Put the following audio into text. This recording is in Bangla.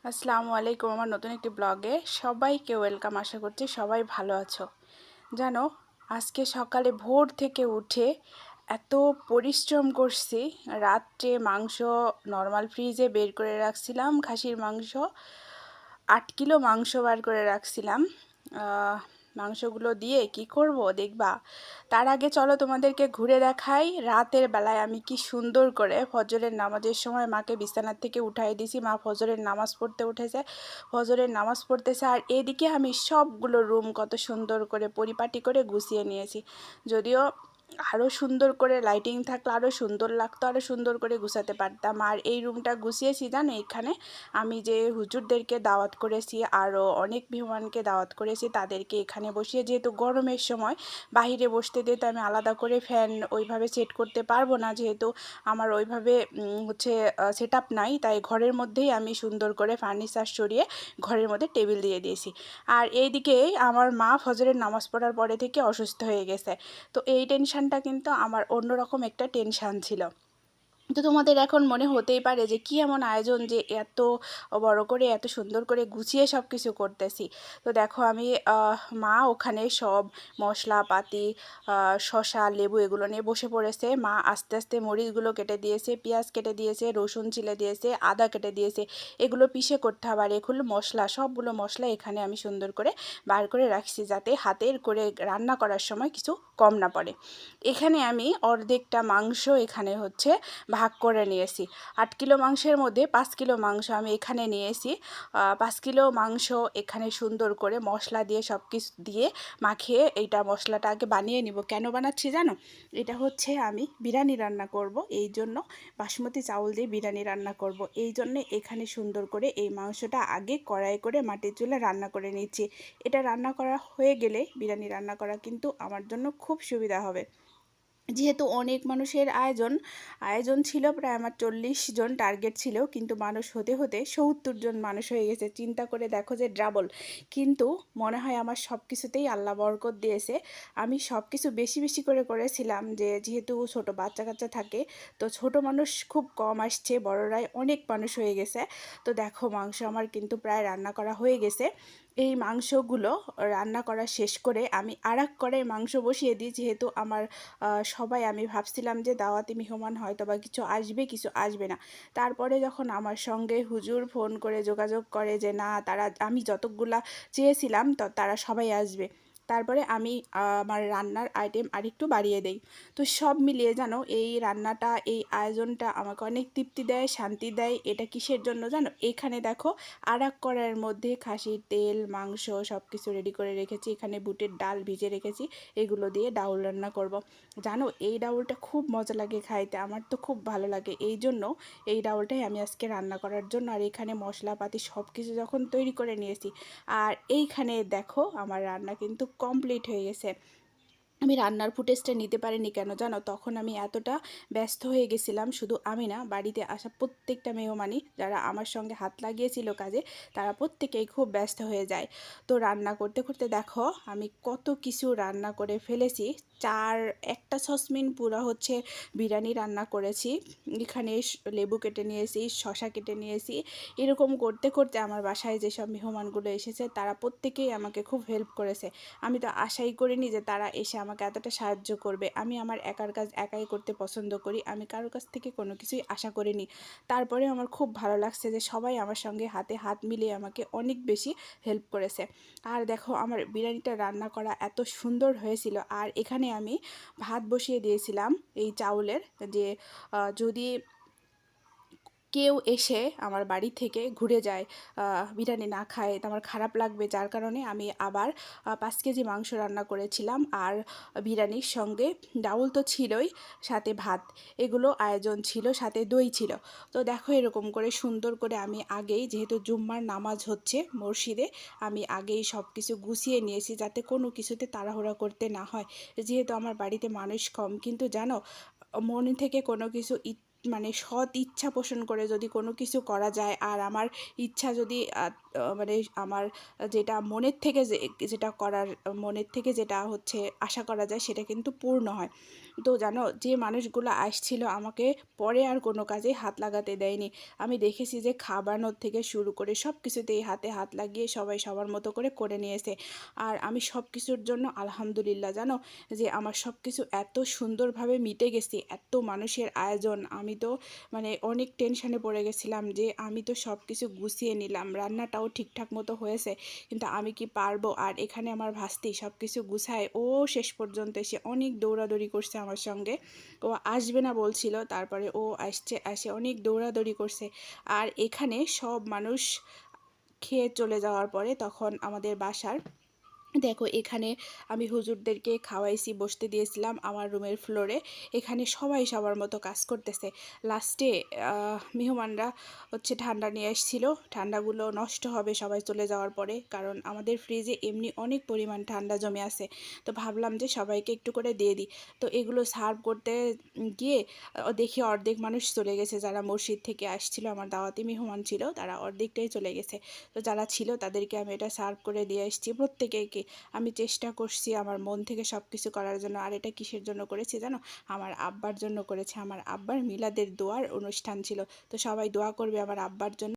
আসসালামু আলাইকুম। আমার নতুন একটি ব্লগে সবাইকে ওয়েলকাম। আশা করছি সবাই ভালো আছো। জানো, আজকে সকালে ভোর থেকে উঠে এত পরিশ্রম করছি। রাত্রে মাংস নর্মাল ফ্রিজে বের করে রাখছিলাম, খাসির মাংস 8 কিলো মাংস বার করে রাখছিলাম। মাংসগুলো দিয়ে কি করব দেখবা। তার আগে চলো তোমাদেরকে ঘুরে দেখাই রাতের বেলায় আমি কি সুন্দর করে ফজরের নামাজের সময় মাকে বিছানার থেকে উঠাই দিয়েছি। মা ফজরের নামাজ পড়তে উঠেছে, ফজরের নামাজ পড়তেছে, আর এদিকে আমি সবগুলো রুম কত সুন্দর করে পরিপাটি করে গুছিয়ে নিয়েছি। যদিও আরও সুন্দর করে লাইটিং থাকলে আরও সুন্দর লাগতো, আরও সুন্দর করে গুছাতে পারতাম। আর এই রুমটা গুছিয়েছি জানো, এখানে আমি যে হুজুরদেরকে দাওয়াত করেছি, আরও অনেক মেহমানকে দাওয়াত করেছি, তাদেরকে এখানে বসিয়ে, যেহেতু গরমের সময় বাহিরে বসতে দিয়ে তো আমি আলাদা করে ফ্যান ওইভাবে সেট করতে পারবো না, যেহেতু আমার ওইভাবে সেট আপ নাই, তাই ঘরের মধ্যেই আমি সুন্দর করে ফার্নিচার সরিয়ে ঘরের মধ্যে টেবিল দিয়ে দিয়েছি। আর এইদিকে আমার মা ফজরের নামাজ পড়ার পরে থেকে অসুস্থ হয়ে গেছে, তো এই টেনশানটা কিন্তু আমার অন্যরকম একটা টেনশান ছিল। তো তোমাদের এখন মনে হতেই পারে যে কি এমন আয়োজন যে এত বড় করে এত সুন্দর করে গুছিয়ে সব কিছু করতেছি। তো দেখো আমি মা ওখানে সব মশলাপাতি, শসা, লেবু এগুলো নিয়ে বসে পড়েছে। মা আস্তে আস্তে মরিচগুলো কেটে দিয়েছে, পেঁয়াজ কেটে দিয়েছে, রসুন ছিলে দিয়েছে, আদা কেটে দিয়েছে। এগুলো পিষে করতে হবে, আর এগুলো মশলা, সবগুলো মশলা এখানে আমি সুন্দর করে বার করে রাখছি, যাতে হাতের করে রান্না করার সময় কিছু কম না পড়ে। এখানে আমি অর্ধেকটা মাংস এখানে ভাগ করে নিয়েছি। 8 কিলো মাংসের মধ্যে 5 কিলো মাংস আমি এখানে নিয়েছি। 5 কিলো মাংস এখানে সুন্দর করে মশলা দিয়ে সব কিছু দিয়ে মাখিয়ে এইটা মশলাটা আগে বানিয়ে নিব। কেন বানাচ্ছি জানো? এটা আমি বিরিয়ানি রান্না করব, এই জন্য বাসমতি চাউল দিয়ে বিরিয়ানি রান্না করব, এই জন্যে এখানে সুন্দর করে এই মাংসটা আগে কড়াই করে মাটির চুলে রান্না করে নিচ্ছি। এটা রান্না করা হয়ে গেলে বিরিয়ানি রান্না করা কিন্তু আমার জন্য খুব সুবিধা হবে। যেহেতু অনেক মানুষের আয়োজন ছিল, প্রায় আমার 40 জন টার্গেট ছিল, কিন্তু মানুষ হতে হতে 70 জন মানুষ হয়ে গেছে। চিন্তা করে দেখো যে ডাবল। কিন্তু মনে হয় আমার সব কিছুতেই আল্লাহ বরকত দিয়েছে। আমি সব কিছু বেশি বেশি করে করেছিলাম, যেহেতু ছোট বাচ্চা কাচ্চা থাকে, তো ছোট মানুষ খুব কম আসছে, বড়রাই অনেক মানুষ হয়ে গেছে। তো দেখো মাংস আমার কিন্তু প্রায় রান্না করা হয়ে গেছে। এই মাংসগুলো রান্না করা শেষ করে আমি আরেক কড়াই মাংস বসিয়ে দিই, যেহেতু আমার সবাই, আমি ভাবছিলাম যে দাওয়াতি মেহমান হয়তো বা কিছু আসবে কিছু আসবে না। তারপরে যখন আমার সঙ্গে হুজুর ফোন করে যোগাযোগ করে যে না, তারা, আমি যতগুলা চেয়েছিলাম তো তারা সবাই আসবে, তারপরে আমি আমার রান্নার আইটেম আরেকটু বাড়িয়ে দেই। তো সব মিলিয়ে জানো, এই রান্নাটা, এই আয়োজনটা আমাকে অনেক তৃপ্তি দেয়, শান্তি দেয়। এটা কিসের জন্য জানো? এখানে দেখো আরেক কড়াইয়ের মধ্যে খাসির তেল, মাংস সব কিছু রেডি করে রেখেছি। এখানে বুটের ডাল ভিজে রেখেছি, এগুলো দিয়ে ডাউল রান্না করব। জানো, এই ডাউলটা খুব মজা লাগে খাইতে, আমার তো খুব ভালো লাগে, এই জন্য এই ডাউলটাই আমি আজকে রান্না করার জন্য। আর এখানে মশলাপাতি সব কিছু যখন তৈরি করে নিয়েছি, আর এইখানে দেখো আমার রান্না কিন্তু কমপ্লিট হয়ে গেছে। আমি রান্নার ফুটেজটা নিতে পারিনি, কেন জানো? তখন আমি এতটা ব্যস্ত হয়ে গেছিলাম, শুধু আমি না, বাড়িতে আসা প্রত্যেকটা মেহমানই যারা আমার সঙ্গে হাত লাগিয়েছিল কাজে, তারা প্রত্যেকেই খুব ব্যস্ত হয়ে যায়। তো রান্না করতে করতে দেখো আমি কত কিছু রান্না করে ফেলেছি। একটা সসমিন পুরো বিরিয়ানি রান্না করেছি। এখানে লেবু কেটে নিয়েছি, শসা কেটে নিয়েছি। এরকম করতে করতে আমার বাসায় যেসব মেহমানগুলো এসেছে তারা প্রত্যেকেই আমাকে খুব হেল্প করেছে। আমি তো আশাই করিনি যে তারা এসে আমাকে এতটা সাহায্য করবে। আমি আমার একার কাজ একাই করতে পছন্দ করি, আমি কারোর কাছ থেকে কোনো কিছুই আশা করিনি। তারপরে আমার খুব ভালো লাগছে যে সবাই আমার সঙ্গে হাতে হাত মিলিয়ে আমাকে অনেক বেশি হেল্প করেছে। আর দেখো আমার বিরিয়ানিটা রান্না করা এত সুন্দর হয়েছিল। আর এখানে আমি ভাত বসিয়ে দিয়েছিলাম এই চাউলের, যে যদি কেউ এসে আমার বাড়ি থেকে ঘুরে যায়, বিরিয়ানি না খায়, তো আমার খারাপ লাগবে, যার কারণে আমি আবার 5 কেজি মাংস রান্না করেছিলাম। আর বিরিয়ানির সঙ্গে ডাউল তো ছিলই, সাথে ভাত, এগুলো আয়োজন ছিল, সাথে দই ছিল। তো দেখো এরকম করে সুন্দর করে আমি আগেই, যেহেতু জুম্মার নামাজ হচ্ছে মসজিদে, আমি আগেই সব কিছু গুছিয়ে নিয়েছি, যাতে কোনো কিছুতে তাড়াহুড়া করতে না হয়। যেহেতু আমার বাড়িতে মানুষ কম, কিন্তু জানো, মন থেকে কোনো কিছু সৎ ইচ্ছা পোষণ করে যদি কোনো কিছু করা যায়, আর আমার ইচ্ছা যদি মানে আমার যেটা মনের থেকে যেটা করার মনের থেকে যেটা হচ্ছে আশা করা যায় সেটা কিন্তু পূর্ণ হয়। তো জানো, যে মানুষগুলো আসছিল আমাকে পরে আর কোনো কাজে হাত লাগাতে দেয়নি। আমি দেখেছি যে খাবানোর থেকে শুরু করে সব কিছুতেই হাতে হাত লাগিয়ে সবাই সবার মতো করে নিয়েছে। আর আমি সব কিছুর জন্য আলহামদুলিল্লাহ, জানো, যে আমার সব কিছু এত সুন্দরভাবে মিটে গেছে, এত মানুষের আয়োজন। আমি তো মানে অনেক টেনশনে পড়ে গেছিলাম যে আমি তো সব কিছু গুছিয়ে নিলাম, রান্নাটাও ঠিকঠাক মতো হয়েছে, কিন্তু আমি কি পারবো? আর এখানে আমার ভাস্তি সব কিছু গুছায় ও শেষ পর্যন্ত এসে অনেক দৌড়াদৌড়ি করছে আমার সঙ্গে। ও আসবে না বলছিল, তারপরে ও এসে অনেক দৌড়াদৌড়ি করছে। আর এখানে সব মানুষ খেয়ে চলে যাওয়ার পরে তখন আমাদের বাসার, দেখো এখানে আমি হুজুরদেরকে খাওয়াইছি, বসতে দিয়েছিলাম আমার রুমের ফ্লোরে। এখানে সবাই সবার মতো কাজ করতেছে। লাস্টে মেহমানরা হচ্ছে ঠান্ডা নিয়ে এসেছিল, ঠান্ডাগুলো নষ্ট হবে সবাই চলে যাওয়ার পরে, কারণ আমাদের ফ্রিজে এমনি অনেক পরিমাণ ঠান্ডা জমে আছে। তো ভাবলাম যে সবাইকে একটু করে দিয়ে দিই। তো এগুলো সার্ভ করতে গিয়ে দেখি অর্ধেক মানুষ চলে গেছে, যারা মসজিদ থেকে আসছিল, আমার দাওয়াতি মেহমান ছিল, তারা অর্ধেকটাই চলে গেছে। তো যারা ছিল তাদেরকে আমি এটা সার্ভ করে দিয়ে এসেছি প্রত্যেকেই। আমি চেষ্টা করছি আমার মন থেকে সব কিছু করার জন্য। আর এটা কিসের জন্য করেছি জানো? আমার আব্বার জন্য করেছি। আমার আব্বার মিলাদের দোয়ার অনুষ্ঠান ছিল। তো সবাই দোয়া করবে আমার আব্বার জন্য।